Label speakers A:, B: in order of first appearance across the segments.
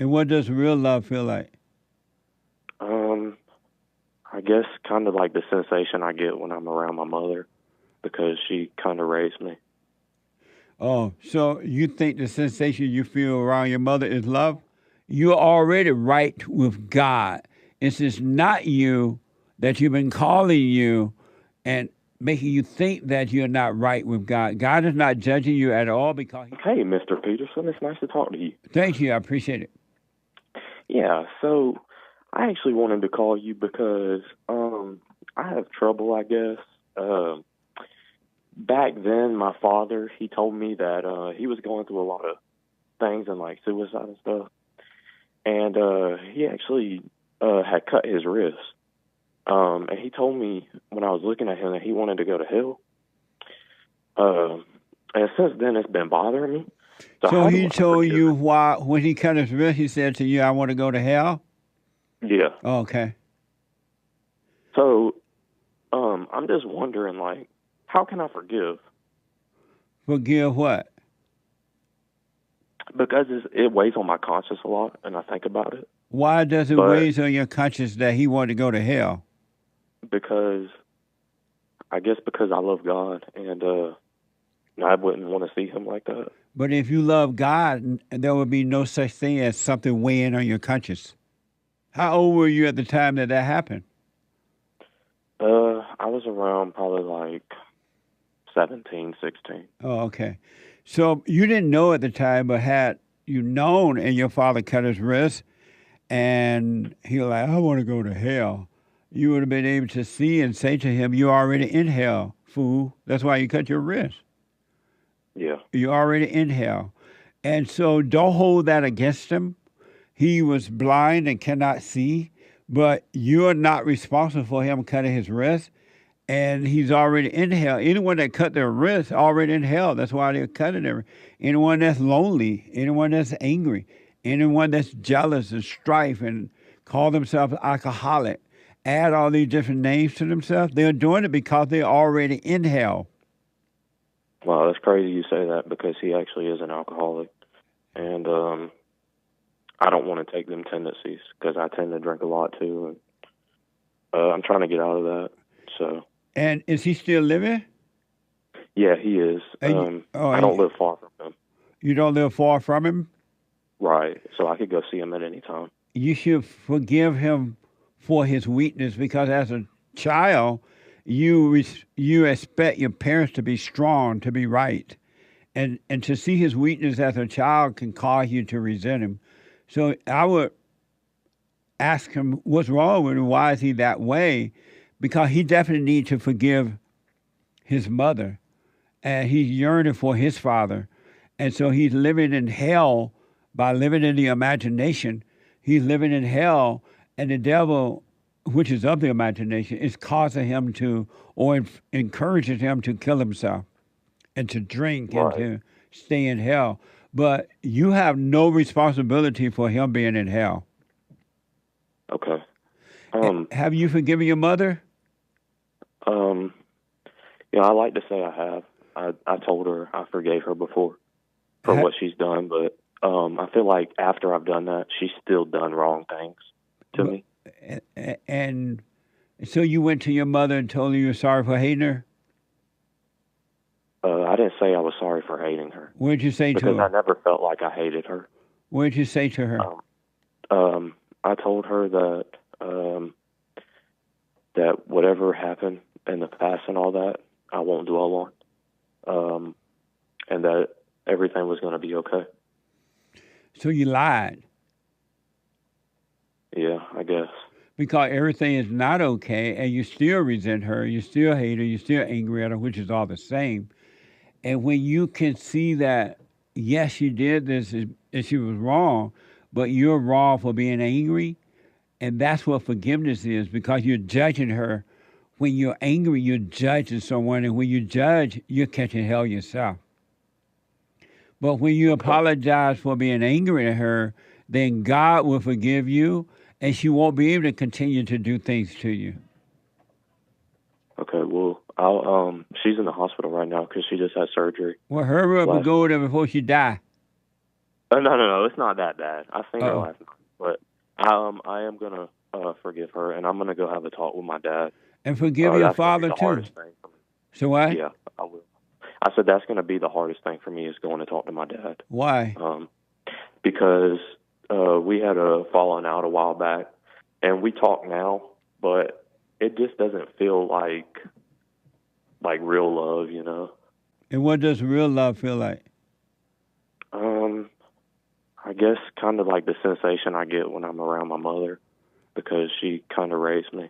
A: And what does real love feel like?
B: Um, I guess kind of like the sensation I get when I'm around my mother because she kind of raised me.
A: Oh, so you think the sensation you feel around your mother is love? You're already right with God. It's just not you that you've been calling you and making you think that you're not right with God. God is not judging you at all because He.
B: Hey, Mr. Peterson, it's nice to talk to you.
A: Thank you. I appreciate it.
B: Yeah, so I actually wanted to call you because I have trouble, I guess. Um, Back then, my father, he told me that he was going through a lot of things and like suicide and stuff, and he actually had cut his wrist. And he told me when I was looking at him that he wanted to go to hell. And since then, it's been bothering me. So
A: So
B: how do
A: He
B: I
A: told
B: forgive
A: you
B: him?
A: why, when He cut His wrist, He said to you, I want to go to hell?
B: Yeah.
A: Okay.
B: So I'm just wondering, like, how can I forgive?
A: Forgive what?
B: Because it weighs on my conscience a lot, and I think about it.
A: Why does it
B: But
A: weigh on your conscience that He wanted to go to hell?
B: because I guess because I love God, and I wouldn't want to see Him like that.
A: But if you love God, there would be no such thing as something weighing on your conscience. How old were you at the time that that happened?
B: I was around probably like 17, 16.
A: Oh, okay. So you didn't know at the time, but had you known and your father cut his wrist and he was like, I want to go to hell, you would have been able to see and say to him, you're already in hell, fool. That's why you cut your wrist.
B: Yeah.
A: You're already in hell. And so don't hold that against him. He was blind and cannot see, but you're not responsible for him cutting his wrist. And he's already in hell. Anyone that cut their wrist already in hell. That's why they're cutting their. Anyone that's lonely, anyone that's angry, anyone that's jealous and strife and call themselves alcoholic, add all these different names to themselves. They're doing it because they're already in hell.
B: Wow, that's crazy you say that because he actually is an alcoholic, and I don't want to take them tendencies because I tend to drink a lot too, and I'm trying to get out of that. So
A: And is he still living?
B: yeah, he is.
A: And oh,
B: I don't live far from him,
A: you don't live far from him.
B: right? So I could go see him at any time.
A: You should forgive him for his weakness because as a child, you expect your parents to be strong, to be right, and to see his weakness as a child can cause you to resent him. So I would ask him what's wrong with him. Why is he that way? Because he definitely needs to forgive his mother, and he's yearning for his father, and so he's living in hell by living in the imagination. He's living in hell, and the devil, which is of the imagination, is causing him to or encourages him to kill himself and to drink and
B: Right.
A: to stay in hell. But you have no responsibility for him being in hell.
B: Okay. Um.
A: Have you forgiven your mother?
B: Um. Yeah, I like to say I have. I told her I forgave her before for
A: Ha-
B: what she's done, but I feel like after I've done that, she's still done wrong things to
A: but,
B: me.
A: and so you went to your mother and told her you were sorry for hating her?
B: I didn't say I was sorry for hating her
A: What did you say to
B: because I
A: her?
B: never felt like I hated her.
A: What did you say to her?
B: Um, I told her um, that whatever happened in the past and all that, I won't dwell on, um, and that everything was going to be okay.
A: So you lied
B: Yeah, I guess.
A: because everything is not okay and you still resent her, you still hate her, you still angry at her, which is all the same. And when you can see that, yes, she did this and she was wrong, but you're wrong for being angry, and that's what forgiveness is because you're judging her. When you're angry, you're judging someone, and when you judge, you're catching hell yourself. But when you
B: Okay.
A: apologize for being angry at her, then God will forgive you, and she won't be able to continue to do things to you.
B: Okay. Well, I'll. She's in the hospital right now because she just had surgery
A: Well, hurry up and
B: last
A: go
B: month.
A: there before she die.
B: No, it's not that bad. I seen her
A: Uh-oh.
B: last night, but I am gonna forgive her, and I'm gonna go have a talk with my dad.
A: And forgive your
B: That's gonna be
A: father
B: the
A: too.
B: hardest thing for me.
A: So why?
B: Yeah, I will. I said that's gonna be the hardest thing for me is going to talk to my dad.
A: Why?
B: Because we had a falling out a while back, and we talk now, but it just doesn't feel like real love, you know.
A: And what does real love feel like?
B: I guess kind of like the sensation I get when I'm around my mother because she kind of raised me.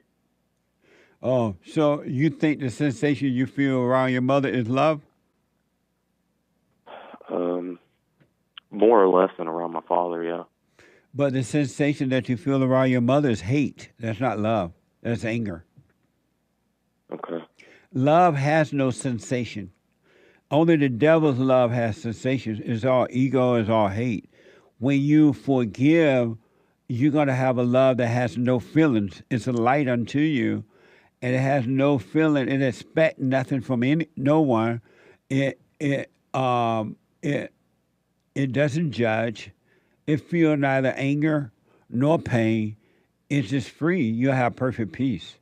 A: Oh, so you think the sensation you feel around your mother is love?
B: More or less than around my father, yeah.
A: But the sensation that you feel around your mother is hate. That's not love. That's anger.
B: Okay.
A: Love has no sensation. Only the devil's love has sensations. It's all ego, it's all hate. When you forgive, you're going to have a love that has no feelings. It's a light unto you, and it has no feeling. It expect nothing from no one. It it it it doesn't judge. It feels neither anger nor pain. It's just free. You have perfect peace.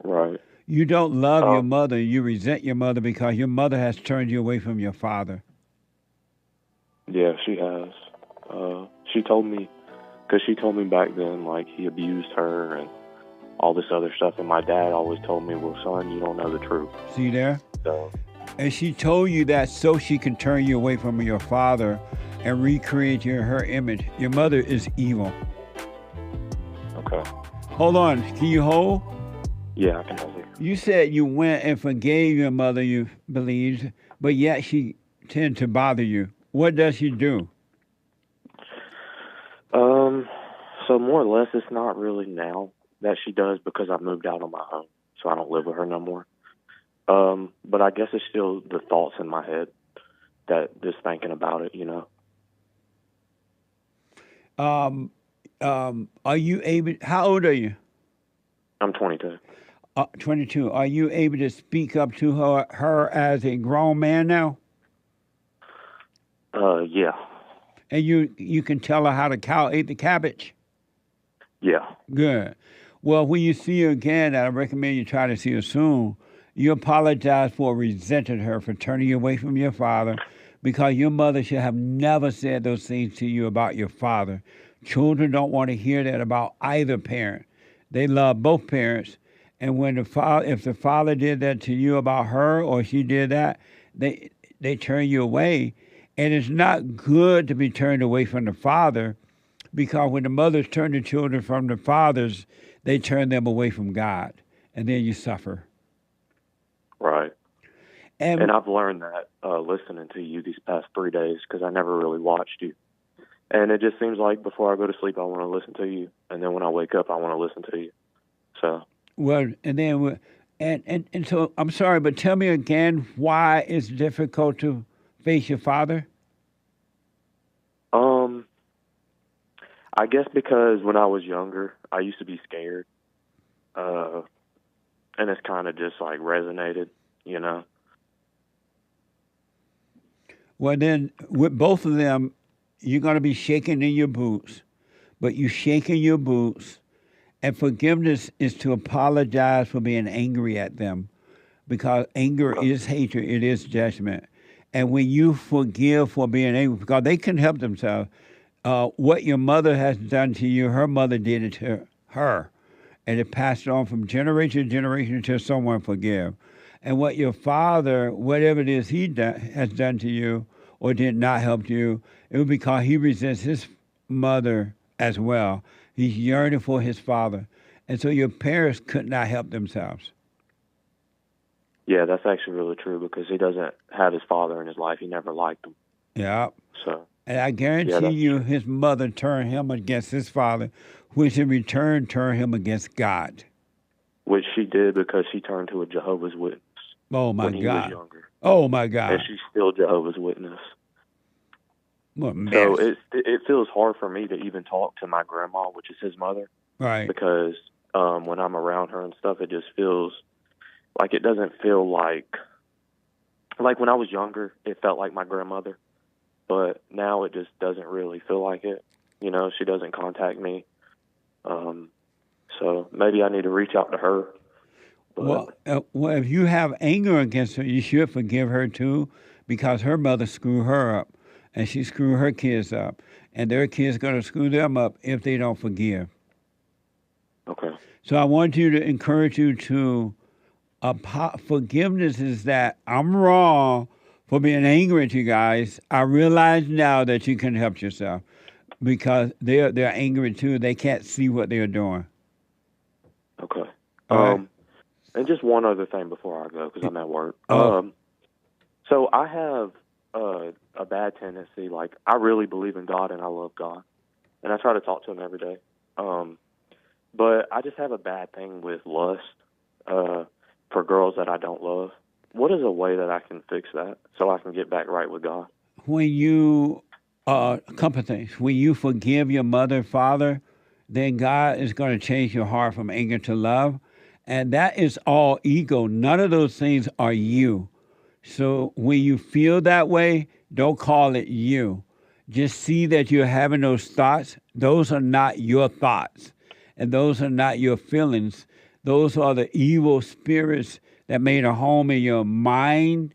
B: Right.
A: You don't love your
B: Um,
A: mother. You resent your mother because your mother has turned you away from your father.
B: yeah, she has. She told me, because she told me back then, like, he abused her and all this other stuff. And my dad always told me, well, son, you don't know the truth.
A: See there?
B: So,
A: And she told you that so she can turn you away from your father and recreate you in her image. Your mother is evil.
B: okay.
A: Hold on. Can you hold?
B: Yeah, I can help you.
A: You said you went and forgave your mother, you believed, but yet she tended to bother you. What does she do?
B: So more or less, it's not really now that she does because I moved out on my own, so I don't live with her no more. But I guess it's still the thoughts in my head that just thinking about it, you know.
A: Um, are you able, how old are you?
B: I'm 22.
A: 22. Are you able to speak up to her as a grown man now?
B: Yeah,
A: And you can tell her how the cow ate the cabbage?
B: yeah,
A: Good. Well, when you see her again, I recommend you try to see her soon. You apologize for resenting her for turning you away from your father because your mother should have never said those things to you about your father. Children don't want to hear that about either parent. They love both parents. And when if the father did that to you about her or she did that, they turn you away. And it's not good to be turned away from the father because when the mothers turn the children from the fathers, they turn them away from God, and then you suffer.
B: right.
A: And
B: And I've learned that listening to you these past 3 days because I never really watched you. And it just seems like before I go to sleep, I want to listen to you, and then when I wake up, I want to listen to you. So,
A: well, and then and so I'm sorry, but tell me again why it's difficult to face your father.
B: um, I guess because when I was younger, I used to be scared, uh, and it's kind of just like resonated, you know.
A: Well, then with both of them, you're going to be shaking in your boots, but you shaking your boots, and forgiveness is to apologize for being angry at them, because anger is hatred, it is judgment. And when you forgive for being angry, because they can help themselves, what your mother has done to you, her mother did it to her. And it passed on from generation to generation until someone forgive. And what your father, whatever it is has done to you or did not help you, it was because he resents his mother as well. He's yearning for his father. And so your parents could not help themselves.
B: Yeah, that's actually really true because he doesn't have his father in his life. He never liked him.
A: Yeah.
B: So,
A: And I
B: yeah,
A: guarantee
B: that's
A: you,
B: true.
A: his mother turned him against his father, which in return turned him against God.
B: Which she did because she turned to a Jehovah's Witness
A: Oh my
B: when he was
A: God.
B: younger,
A: Oh my
B: and
A: God.
B: she's still Jehovah's Witness.
A: What a
B: So
A: mess.
B: it feels hard for me to even talk to my grandma, which is his mother,
A: Right.
B: because when I'm around her and stuff, it just feels like it doesn't feel like when I was younger, it felt like my grandmother. but now it just doesn't really feel like it. You know, she doesn't contact me. So maybe I need to reach out to her. But
A: Well, if you have anger against her, you should forgive her too, because her mother screwed her up, and she screwed her kids up, and their kids going to screw them up if they don't forgive.
B: okay,
A: So I want you to encourage you to forgiveness is that I'm wrong for being angry at you guys. I realize now that you can help yourself because they're angry too. They can't see what they're doing.
B: okay.
A: All right.
B: And just one other thing before I go, because I'm at work.
A: Oh.
B: So I have a bad tendency. Like, I really believe in God and I love God, and I try to talk to Him every day. But I just have a bad thing with lust for girls that I don't love. What is a way that I can fix that so I can get back right with God?
A: When you a couple of things. When you forgive your mother and father, then God is going to change your heart from anger to love. And that is all ego. None of those things are you. So when you feel that way, don't call it you. Just see that you're having those thoughts. Those are not your thoughts. And those are not your feelings. Those are the evil spirits that made a home in your mind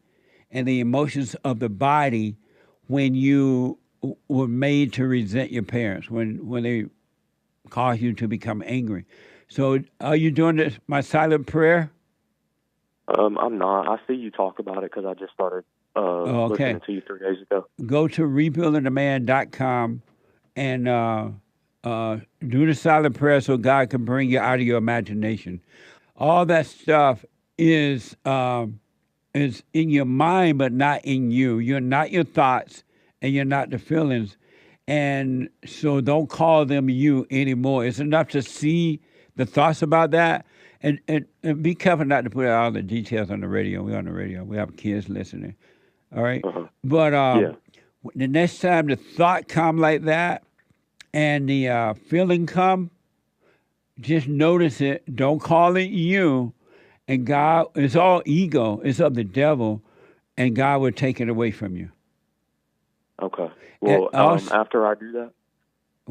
A: and the emotions of the body when you were made to resent your parents, when they caused you to become angry. So are you doing this, my silent prayer?
B: I'm not. I see you talk about it because I just started
A: Okay.
B: listening to you 3 days ago.
A: Go to rebuildingtheman.com and do the silent prayer so God can bring you out of your imagination. All that stuff is in your mind, but not in you. You're not your thoughts, and you're not the feelings. And so don't call them you anymore. It's enough to see the thoughts about that. And be careful not to put all the details on the radio. We're on the radio. We have kids listening. All right? But
B: Yeah.
A: the next time the thought come like that and the feeling come, just notice it. Don't call it you. And God, it's all ego. It's of the devil. And God will take it away from you.
B: Okay. Well,
A: also,
B: after I do that,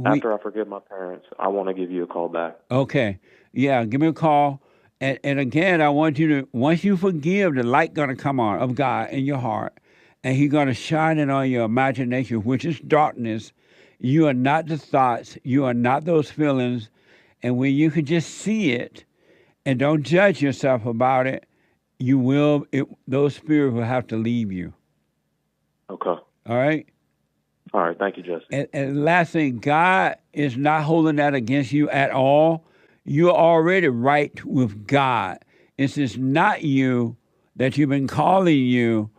B: after I forgive my parents, I want to give you a call back.
A: Okay. Yeah, give me a call. And again, I want you to, once you forgive, the light going to come on of God in your heart. And He's going to shine it on your imagination, which is darkness. You are not the thoughts. You are not those feelings. And when you can just see it and don't judge yourself about it, those spirits will have to leave you.
B: Okay.
A: All right?
B: All right. Thank you, Jesse.
A: And last thing, God is not holding that against you at all. You're already right with God. It's just not you that you've been calling you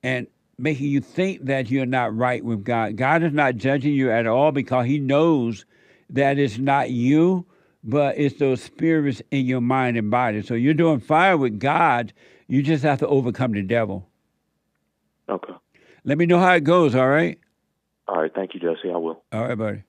A: and making you think that you're not right with God. God is not judging you at all because He knows that it's not you, but it's those spirits in your mind and body. So you're doing fine with God. You just have to overcome the devil.
B: Okay.
A: Let me know how it goes, all right?
B: All right. Thank you, Jesse. I will.
A: All right, buddy.